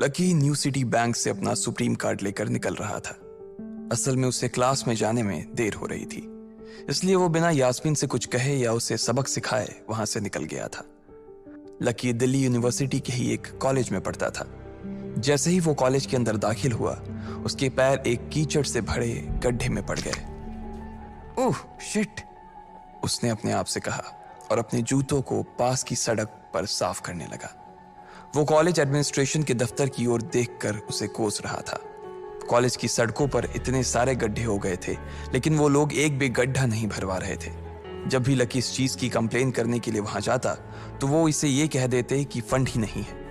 Lucky new city bank से अपना supreme card लेकर निकल रहा था। असल में उसे क्लास में जाने में देर हो रही थी, इसलिए वो बिना यास्मीन से कुछ कहे या उसे सबक सिखाए वहां से निकल गया था। लकी दिल्ली यूनिवर्सिटी के ही एक कॉलेज में पढ़ता था। जैसे ही वो कॉलेज के अंदर दाखिल हुआ, उसके पैर एक कीचड़ से भरे गड्ढे में पड़ गए। ओह शिट, उसने अपने आप से कहा और अपने जूतों को पास की सड़क पर साफ करने लगा। वो कॉलेज एडमिनिस्ट्रेशन के दफ्तर की ओर देखकर उसे कोस रहा था। कॉलेज की सड़कों पर इतने सारे गड्ढे हो गए थे, लेकिन वो लोग एक भी गड्ढा नहीं भरवा रहे थे। जब भी लकी इस चीज की कंप्लेन करने के लिए वहां जाता, तो वो इसे ये कह देते कि फंड ही नहीं है।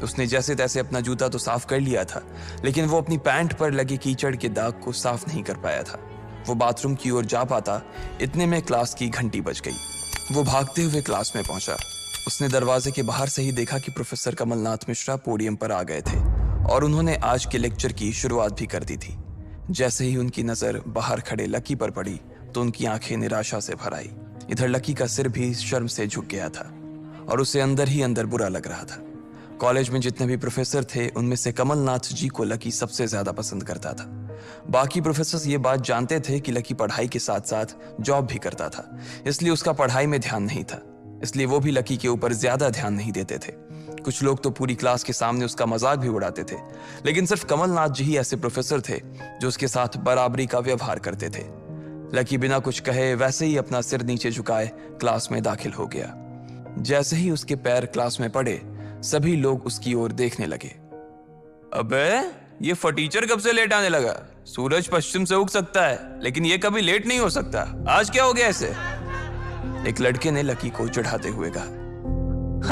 उसने जैसे तैसे अपना जूता तो साफ कर लिया था, लेकिन वो अपनी पैंट पर लगे कीचड़ के दाग को साफ नहीं कर पाया था। वो बाथरूम की ओर जा पाता, इतने में क्लास की घंटी बज गई। वो भागते हुए क्लास में पहुंचा। उसने दरवाजे के बाहर से ही देखा कि प्रोफेसर कमलनाथ मिश्रा पोडियम पर आ गए थे और उन्होंने आज के लेक्चर की शुरुआत भी कर दी थी। जैसे ही उनकी नजर बाहर खड़े लकी पर पड़ी, तो उनकी आंखें निराशा से भर आई। इधर लकी का सिर भी शर्म से झुक गया था और उसे अंदर ही अंदर बुरा लग रहा था। कॉलेज में जितने भी प्रोफेसर थे, उनमें से कमलनाथ जी को लकी सबसे ज्यादा पसंद करता था। बाकी प्रोफेसर ये बात जानते थे कि लकी पढ़ाई के साथ साथ जॉब भी करता था, इसलिए उसका पढ़ाई में ध्यान नहीं था। इसलिए वो भी लकी के ऊपर ज्यादा ध्यान नहीं देते थे। कुछ लोग तो पूरी क्लास के सामने उसका मजाक भी उड़ाते थे, लेकिन सिर्फ कमलनाथ जी ही ऐसे प्रोफेसर थे जो उसके साथ बराबरी का व्यवहार करते थे। लकी बिना कुछ कहे वैसे ही अपना सिर नीचे झुकाए क्लास में दाखिल हो गया। जैसे ही उसके पैर क्लास में पड़े, सभी लोग उसकी ओर देखने लगे। अबे ये फटीचर कब से लेट आने लगा? सूरज पश्चिम से उग सकता है, लेकिन ये कभी लेट नहीं हो सकता। आज क्या हो गया इसे? एक लड़के ने लकी को चढ़ाते हुए कहा।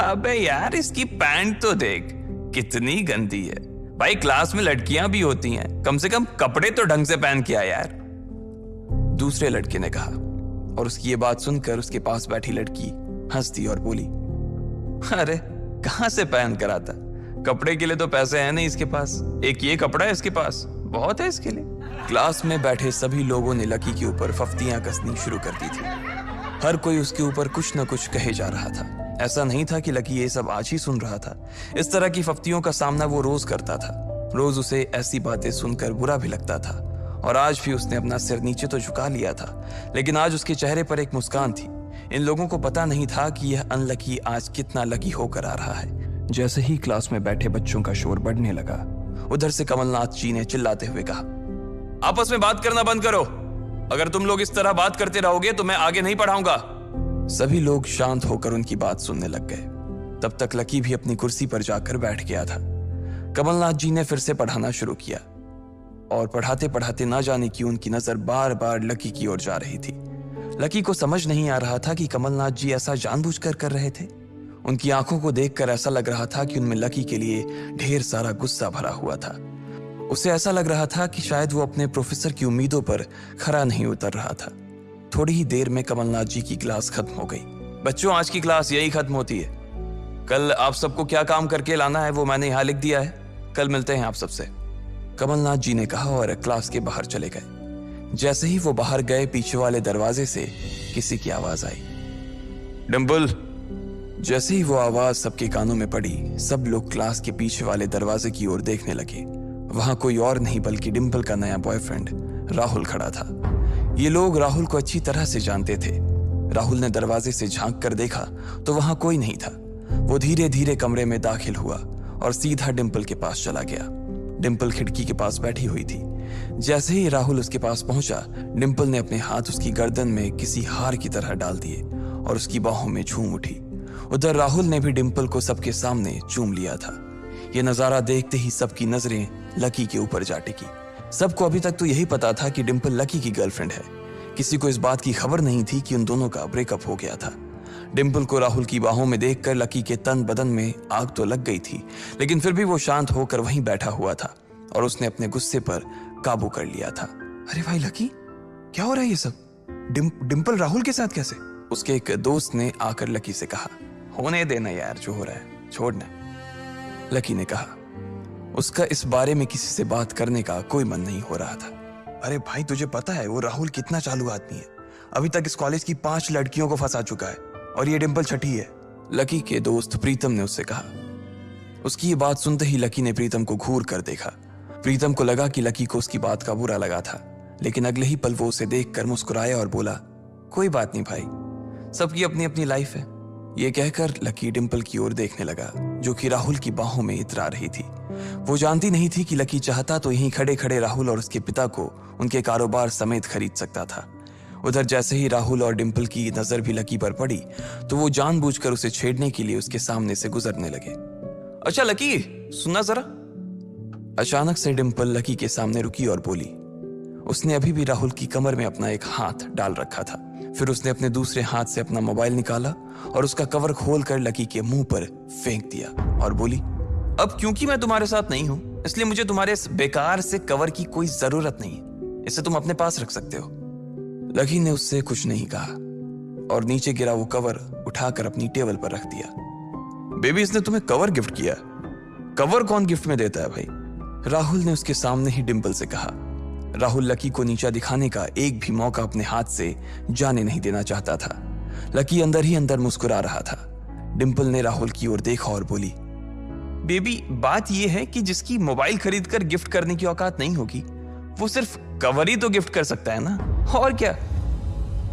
अबे यार, इसकी पैंट तो देख, कितनी गंदी है। भाई क्लास में लड़कियां भी होती हैं, कम से कम कपड़े तो ढंग से पहन के आ यार। दूसरे लड़के ने कहा और उसकी ये बात सुनकर उसके पास बैठी लड़की हंस दी और बोली, अरे कहां से पहन कर आता? कपड़े के लिए तो पैसे हैं नहीं इसके पास, एक ये कपड़ा है इसके पास, बहुत है इसके लिए। क्लास में बैठे सभी लोगों ने लकी के ऊपर फफ्तियां कसनी शुरू कर दी थी। हर कोई उसके ऊपर कुछ न कुछ कहे जा रहा था। ऐसा नहीं था कि लकी ये सब आज ही सुन रहा था। इस तरह की फफ्तियों का सामना वो रोज करता था। रोज उसे ऐसी बातें सुनकर बुरा भी लगता था और आज भी उसने अपना सिर नीचे तो झुका लिया था, लेकिन आज उसके चेहरे पर एक मुस्कान थी। इन लोगों को पता नहीं था कि यह अनलकी आज कितना लकी होकर आ रहा है। जैसे ही क्लास में बैठे बच्चों का शोर बढ़ने लगा, उधर से कमलनाथ जी ने चिल्लाते हुए कहा, आपस में बात करना बंद करो। अगर तुम लोग इस तरह बात करते रहोगे तो मैं आगे नहीं पढ़ाऊंगा। सभी लोग शांत होकर उनकी बात सुनने लग गए। तब तक लकी भी अपनी कुर्सी पर जाकर बैठ गया था। कमलनाथ जी ने फिर से पढ़ाना शुरू किया और पढ़ाते पढ़ाते ना जाने क्यों उनकी नजर बार बार लकी की ओर जा रही थी। लकी को समझ नहीं आ रहा था कि कमलनाथ जी ऐसा जानबूझकर कर रहे थे। उनकी आंखों को देखकर ऐसा लग रहा था कि उनमें लकी के लिए ढेर सारा गुस्सा भरा हुआ था। उसे ऐसा लग रहा था कि शायद वो अपने प्रोफेसर की उम्मीदों पर खरा नहीं उतर रहा था। थोड़ी ही देर में कमलनाथ जी की क्लास खत्म हो गई। बच्चों, आज की क्लास यही खत्म होती है। कल आप सबको क्या काम करके लाना है वो मैंने यहाँ लिख दिया है। कल मिलते हैं आप सबसे, कमलनाथ जी ने कहा और क्लास के बाहर चले गए। जैसे ही वो बाहर गए, पीछे वाले दरवाजे से किसी की आवाज आई, डिंपल। जैसे ही वो आवाज सबके कानों में पड़ी, सब लोग क्लास के पीछे वाले दरवाजे की ओर देखने लगे। वहां कोई और नहीं बल्कि डिंपल का नया बॉयफ्रेंड राहुल खड़ा था। ये लोग राहुल को अच्छी तरह से जानते थे। राहुल ने दरवाजे से झांक कर देखा तो वहां कोई नहीं था। वो धीरे धीरे कमरे में दाखिल हुआ और सीधा डिंपल के पास चला गया। डिंपल खिड़की के पास बैठी हुई थी। जैसे ही राहुल उसके पास पहुंचा, डिंपल ने अपने हाथ उसकी गर्दन में किसी हार की तरह डाल दिए और उसकी बाहों में झूम उठी। उधर राहुल ने भी डिंपल को सबके सामने चूम लिया था। ये नजारा देखते ही सबकी नजरें लकी के ऊपर जा टिकी। सबको अभी तक तो यही पता था कि डिंपल लकी की गर्लफ्रेंड है। किसी को इस बात की खबर नहीं थी कि उन दोनों का ब्रेकअप हो गया था। डिंपल को राहुल की बाहों में देखकर लकी के तन बदन में आग तो लग गई थी, लेकिन फिर भी वो शांत होकर वहीं बैठा हुआ था और उसने अपने गुस्से पर काबू कर लिया था। अरे भाई लकी, क्या हो रहा है ये सब? डिंपल राहुल के साथ कैसे? उसके एक दोस्त ने आकर लकी से कहा। होने देना यार, जो हो रहा है छोड़ना, लकी ने कहा। उसका इस बारे में किसी से बात करने का कोई मन नहीं हो रहा था। अरे भाई, तुझे पता है वो राहुल कितना चालू आदमी है? अभी तक इस कॉलेज की 5 लड़कियों को फंसा चुका है और ये डिंपल छठी है, लकी के दोस्त प्रीतम ने उससे कहा। उसकी ये बात सुनते ही लकी ने प्रीतम को घूर कर देखा। प्रीतम को लगा कि लकी को उसकी बात का बुरा लगा था, लेकिन अगले ही पल वो उसे देखकर मुस्कुराया और बोला, कोई बात नहीं भाई, सबकी अपनी अपनी लाइफ है। ये कहकर लकी डिंपल की ओर देखने लगा, जो कि राहुल की बाहों में इतरा रही थी। वो जानती नहीं थी कि लकी चाहता तो यहीं खड़े खड़े राहुल और उसके पिता को उनके कारोबार समेत खरीद सकता था। उधर जैसे ही राहुल और डिंपल की नजर भी लकी पर पड़ी तो वो जानबूझकर उसे छेड़ने के लिए उसके सामने से गुजरने लगे। अच्छा लकी, सुनना जरा। अचानक से डिंपल लकी के सामने रुकी और बोली। उसने अभी भी राहुल की कमर में अपना एक हाथ डाल रखा था। फिर उसने अपने दूसरे हाथ से अपना मोबाइल निकाला और उसका कवर खोलकर लकी के मुंह पर फेंक दिया और बोली, अब क्योंकि मैं तुम्हारे साथ नहीं हूं, इसलिए मुझे तुम्हारे इस बेकार से कवर की कोई जरूरत नहीं है। इसे तुम अपने पास रख सकते हो। लकी ने उससे कुछ नहीं कहा और नीचे गिरा वो कवर उठाकर अपनी टेबल पर रख दिया। बेबी, इसने तुम्हें कवर गिफ्ट किया? कवर कौन गिफ्ट में देता है भाई? राहुल ने उसके सामने ही डिंपल से कहा। राहुल लकी को नीचा दिखाने का एक भी मौका अपने हाथ से जाने नहीं देना चाहता था। लकी अंदर ही अंदर मुस्कुरा रहा था। डिंपल ने राहुल की ओर देखा और बोली, बेबी, बात यह है कि जिसकी मोबाइल खरीद कर गिफ्ट करने की औकात नहीं होगी, वो सिर्फ कवर ही तो गिफ्ट कर सकता है ना, और क्या।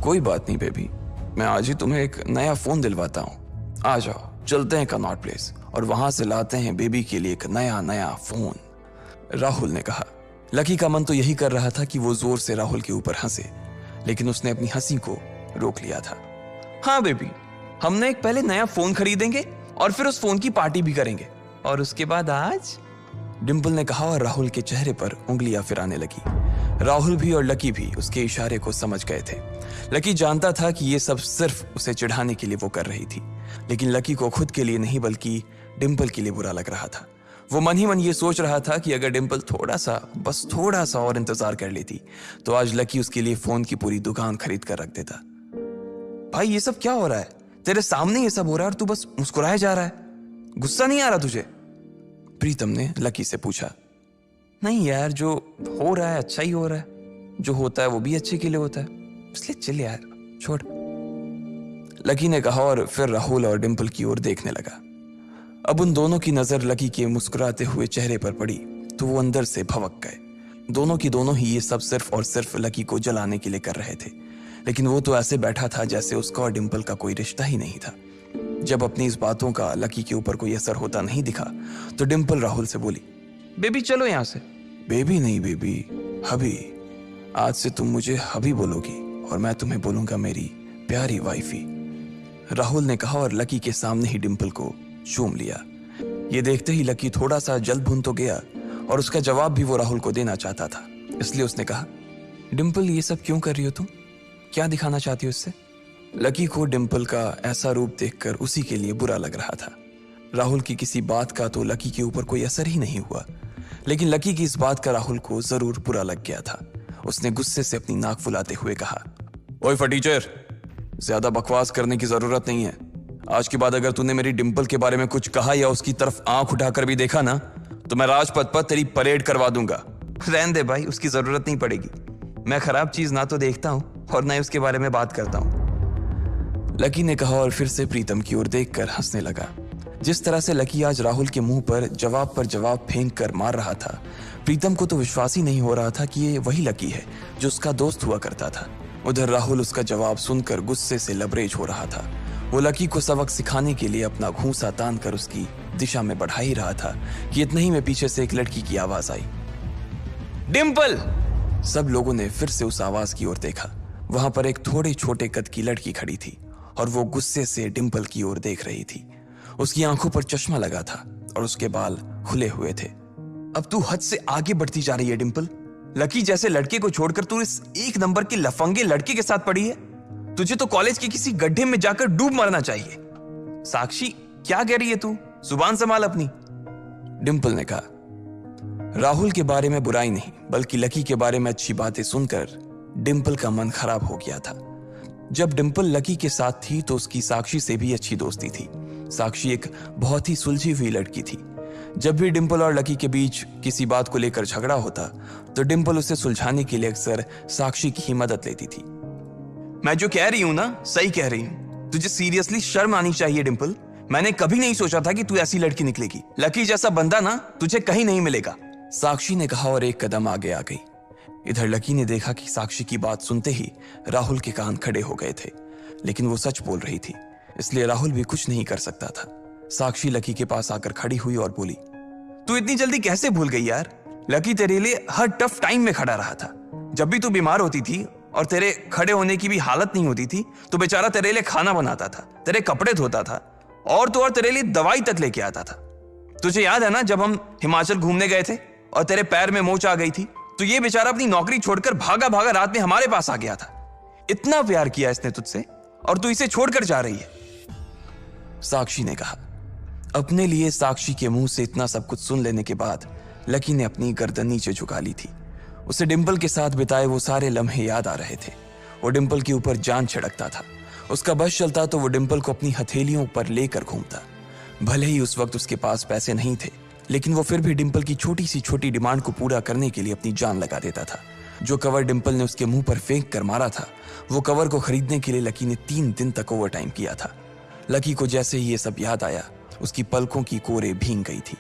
कोई बात नहीं बेबी, मैं आज ही तुम्हें एक नया फोन दिलवाता हूँ। आ जाओ, चलते हैं कनॉट प्लेस और वहां से लाते हैं बेबी के लिए एक नया फोन, राहुल ने कहा। लकी का मन तो यही कर रहा था कि वो जोर से राहुल के ऊपर हंसे, लेकिन उसने अपनी हंसी को रोक लिया था। हाँ बेबी, हमने एक पहले नया फोन खरीदेंगे और फिर उस फोन की पार्टी भी करेंगे, और उसके बाद आज, डिंपल ने कहा और राहुल के चेहरे पर उंगलियां फिराने लगी। राहुल भी और लकी भी उसके इशारे को समझ गए थे। लकी जानता था कि ये सब सिर्फ उसे चिढ़ाने के लिए वो कर रही थी, लेकिन लकी को खुद के लिए नहीं बल्कि डिंपल के लिए बुरा लग रहा था। वो मन ही मन ये सोच रहा था कि अगर डिंपल बस थोड़ा सा और इंतजार कर लेती तो आज लकी उसके लिए फोन की पूरी दुकान खरीद कर रख देता। भाई, ये सब क्या हो रहा है? तेरे सामने ये सब हो रहा है और तू बस मुस्कुराया जा रहा है। गुस्सा नहीं आ रहा तुझे? प्रीतम ने लकी से पूछा। नहीं यार, जो हो रहा है अच्छा ही हो रहा है। जो होता है वो भी अच्छे के लिए होता है, इसलिए चिल यार, छोड़, लकी ने कहा और फिर राहुल और डिंपल की ओर देखने लगा। अब उन दोनों की नजर लकी के मुस्कुराते हुए चेहरे पर पड़ी तो वो अंदर से भवक गए। दोनों की दोनों ही ये सब सिर्फ और सिर्फ लकी को जलाने के लिए कर रहे थे, लेकिन वो तो ऐसे बैठा था जैसे उसका और डिंपल का कोई रिश्ता ही नहीं था। जब अपनी इस बातों का लकी के ऊपर कोई असर होता नहीं दिखा तो डिंपल राहुल से बोली, बेबी चलो यहां से। बेबी नहीं बेबी, हबी। आज से तुम मुझे हबी बोलोगी और मैं तुम्हें बोलूंगा मेरी प्यारी वाइफी, राहुल ने कहा और लकी के सामने ही डिंपल को चूम लिया। ये देखते ही लकी थोड़ा सा जल्द भुन तो गया और उसका जवाब भी वो राहुल को देना चाहता था, इसलिए उसने कहा, डिंपल ये सब क्यों कर रही हो तुम? क्या दिखाना चाहती हो इससे? लकी को डिंपल का ऐसा रूप देखकर उसी के लिए बुरा लग रहा था। राहुल की किसी बात का तो लकी के ऊपर कोई असर ही नहीं हुआ, लेकिन लकी की इस बात का राहुल को जरूर बुरा लग गया था। उसने गुस्से से अपनी नाक फुलाते हुए कहा, ओए फटीचर, ज्यादा बकवास करने की जरूरत नहीं है। आज के बाद अगर तूने मेरी डिंपल के बारे में कुछ कहा या उसकी तरफ आंख उठाकर भी देखा ना तो मैं राजपथ पर तेरी परेड करवा दूंगा। रहने दे भाई, उसकी जरूरत नहीं पड़ेगी। मैं खराब चीज ना तो देखता हूँ और ना ही उसके बारे में बात करता हूँ, लकी ने कहा और फिर से प्रीतम की ओर देखकर हंसने लगा। जिस तरह से लकी आज राहुल के मुंह पर जवाब फेंक कर मार रहा था, प्रीतम को तो विश्वास ही नहीं हो रहा था कि ये वही लकी है जो उसका दोस्त हुआ करता था। उधर राहुल उसका जवाब सुनकर गुस्से से लबरेज हो रहा था। वो लकी को सबक सिखाने के लिए अपना घूंसा तान कर उसकी दिशा में बढ़ा ही रहा था कि इतना ही में पीछे से एक लड़की की आवाज आई, डिंपल। सब लोगों ने फिर से उस आवाज की ओर देखा। वहां पर एक थोड़े छोटे कद की लड़की खड़ी थी और वो गुस्से से डिंपल की ओर देख रही थी। उसकी आंखों पर चश्मा लगा था और उसके बाल खुले हुए थे। अब तू हद से आगे बढ़ती जा रही है डिंपल। लकी जैसे लड़के को छोड़कर तू इस एक नंबर के लफंगे लड़के के साथ पड़ी है। तुझे तो कॉलेज के किसी गड्ढे में जाकर डूब मरना चाहिए। साक्षी, क्या कह रही है तू? जुबान संभाल अपनी, डिंपल ने कहा। राहुल के बारे में बुराई नहीं बल्कि लकी के बारे में अच्छी बातें सुनकर डिंपल का मन खराब हो गया था। जब डिंपल लकी के साथ थी तो उसकी साक्षी से भी अच्छी दोस्ती थी। साक्षी एक बहुत ही सुलझी हुई लड़की थी। जब भी डिंपल और लकी के बीच किसी बात को लेकर झगड़ा होता तो डिंपल उसे सुलझाने के लिए अक्सर साक्षी की ही मदद लेती थी। मैं जो कह रही हूं ना, सही कह रही हूं। तुझे सीरियसली शर्म आनी चाहिए डिंपल। मैंने कभी नहीं सोचा था कि तू ऐसी लड़की निकलेगी। लकी जैसा बंदा ना तुझे कहीं नहीं मिलेगा, साक्षी ने कहा और एक कदम आगे आ गई। इधर लकी ने देखा कि साक्षी की बात सुनते ही राहुल के कान खड़े हो गए थे, लेकिन वो सच बोल रही थी, इसलिए राहुल भी कुछ नहीं कर सकता था। साक्षी लकी के पास आकर खड़ी हुई और बोली, तू इतनी जल्दी कैसे भूल गई यार? लकी तेरे लिए हर टफ टाइम में खड़ा रहा था। जब भी तू बीमार होती थी और तेरे खड़े होने की भी हालत नहीं होती थी तो बेचारा तेरे लिए खाना बनाता था, तेरे कपड़े धोता था और तो और तेरे लिए दवाई तक लेके आता था। तुझे याद है ना जब हम हिमाचल घूमने गए थे और तेरे पैर में मोच आ गई थी तो ये बेचारा अपनी नौकरी छोड़कर भागा भागा रात में हमारे पास आ गया था। इतना प्यार किया इसने तुझसे और तू इसे छोड़कर जा रही है, साक्षी ने कहा। अपने लिए साक्षी के मुंह से इतना सब कुछ सुन लेने के बाद लकी ने अपनी गर्दन नीचे झुका ली थी। उसे डिंपल के साथ बिताए वो सारे लम्हे याद आ रहे थे। वो डिंपल के ऊपर जान छिड़कता था। उसका बस चलता तो वो डिंपल को अपनी हथेलियों पर लेकर घूमता। भले ही उस वक्त उसके पास पैसे नहीं थे, लेकिन वो फिर भी डिंपल की छोटी सी छोटी डिमांड को पूरा करने के लिए अपनी जान लगा देता था। जो कवर डिंपल ने उसके मुंह पर फेंक कर मारा था, वो कवर को खरीदने के लिए लकी ने 3 दिन तक ओवर टाइम किया था। लकी को जैसे ही ये सब याद आया, उसकी पलकों की कोरे भींग गई थी।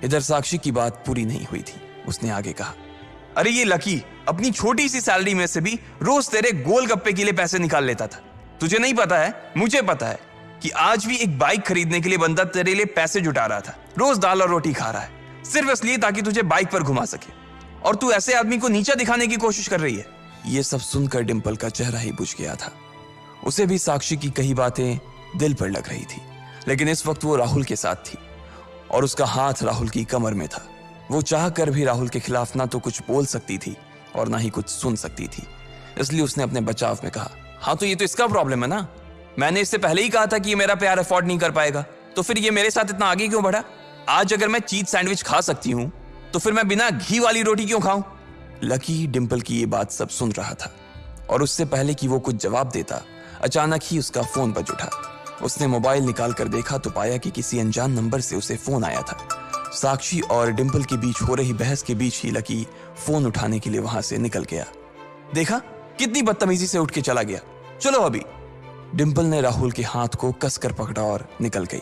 इधर साक्षी की बात पूरी नहीं हुई थी। उसने आगे कहा, अरे ये लकी अपनी छोटी सी सैलरी में से भी रोज तेरे गोलगप्पे के लिए पैसे निकाल लेता था। तुझे नहीं पता है, मुझे पता है कि आज भी एक बाइक खरीदने के लिए बंदा तेरे लिए पैसे जुटा रहा था। रोज दाल और रोटी खा रहा है सिर्फ इसलिए ताकि तुझे बाइक पर घुमा सके, और तू ऐसे आदमी को नीचा दिखाने की कोशिश कर रही है। ये सब सुनकर डिंपल का चेहरा ही बुझ गया था। उसे भी साक्षी की कही बातें दिल पर लग रही थी, लेकिन इस वक्त वो राहुल के साथ थी और उसका हाथ राहुल की कमर में था। वो चाह कर भी राहुल के खिलाफ ना तो कुछ बोल सकती थी और ना ही कुछ सुन सकती थी। इसलिए उसने अपने बचाव में कहा, हाँ तो ये तो इसका प्रॉब्लम है ना। मैंने इससे पहले ही कहा था कि ये मेरा प्यार अफोर्ड नहीं कर पाएगा, तो फिर ये मेरे साथ इतना आगे क्यों बढ़ा? आज अगर मैं चीज सैंडविच खा सकती हूँ तो फिर मैं बिना घी वाली रोटी क्यों खाऊं? लकी डिंपल की ये बात सब सुन रहा था और उससे पहले कि वो कुछ जवाब देता, अचानक ही उसका फोन बज उठा। उसने मोबाइल निकाल कर देखा तो पाया कि किसी अनजान नंबर से उसे फोन आया था। साक्षी और डिंपल के बीच हो रही बहस के बीच ही लकी फोन उठाने के लिए वहां से निकल गया। देखा कितनी बदतमीजी से उठ के चला गया, चलो अभी। डिंपल ने राहुल के हाथ को कसकर पकड़ा और निकल गई।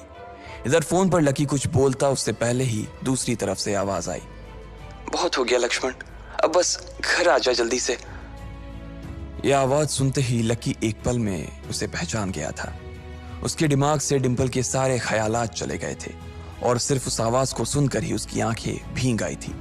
इधर फोन पर लकी कुछ बोलता उससे पहले ही दूसरी तरफ से आवाज आई, बहुत हो गया लक्ष्मण, अब बस घर आ जा जल्दी से। यह आवाज सुनते ही लकी एक पल में उसे पहचान गया था। उसके दिमाग से डिंपल के सारे ख्यालात चले गए थे और सिर्फ उस आवाज को सुनकर ही उसकी आंखें भीग आई थी।